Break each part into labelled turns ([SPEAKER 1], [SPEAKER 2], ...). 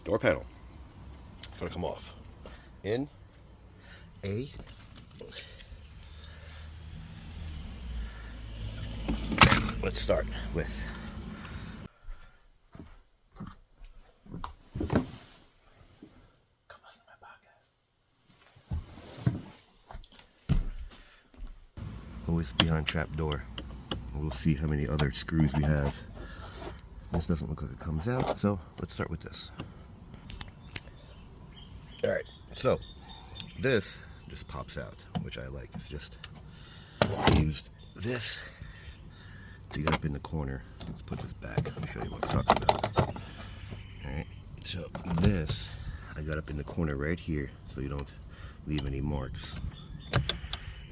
[SPEAKER 1] door panel. It's gonna come off. In a let's start with always behind trap door. We'll see how many other screws we have. This doesn't look like it comes out, so let's start with this. Alright, so this just pops out, which I like. It's just used this to get up in the corner. Let's put this back. Let me show you what I'm talking about. Alright, so this I got up in the corner right here so you don't leave any marks.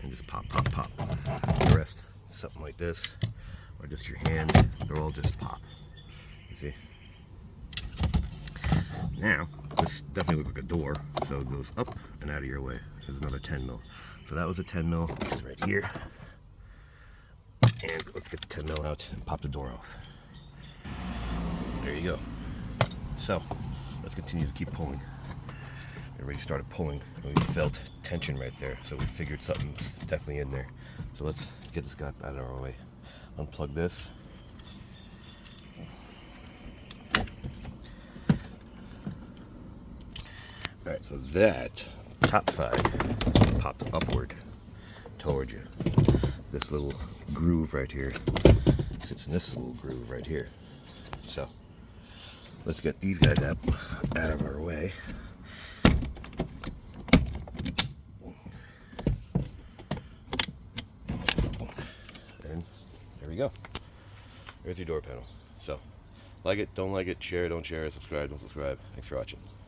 [SPEAKER 1] And just pop, pop, pop. The rest, something like this, or just your hand, they're all just pop. You see? Now, this definitely looks like a door, so it goes up and out of your way. There's another 10 mil. So that was a 10 mil, which is right here. And let's get the 10 mil out and pop the door off. There you go. So, let's continue to keep pulling. It already started pulling, and we felt tension right there, so we figured something's definitely in there. So let's get this guy out of our way. Unplug this. Alright, so that top side popped upward towards you. This little groove right here sits in this little groove right here. So let's get these guys out of our way. And there we go. There's your door panel. So like it, don't like it, share, don't share, subscribe, don't subscribe. Thanks for watching.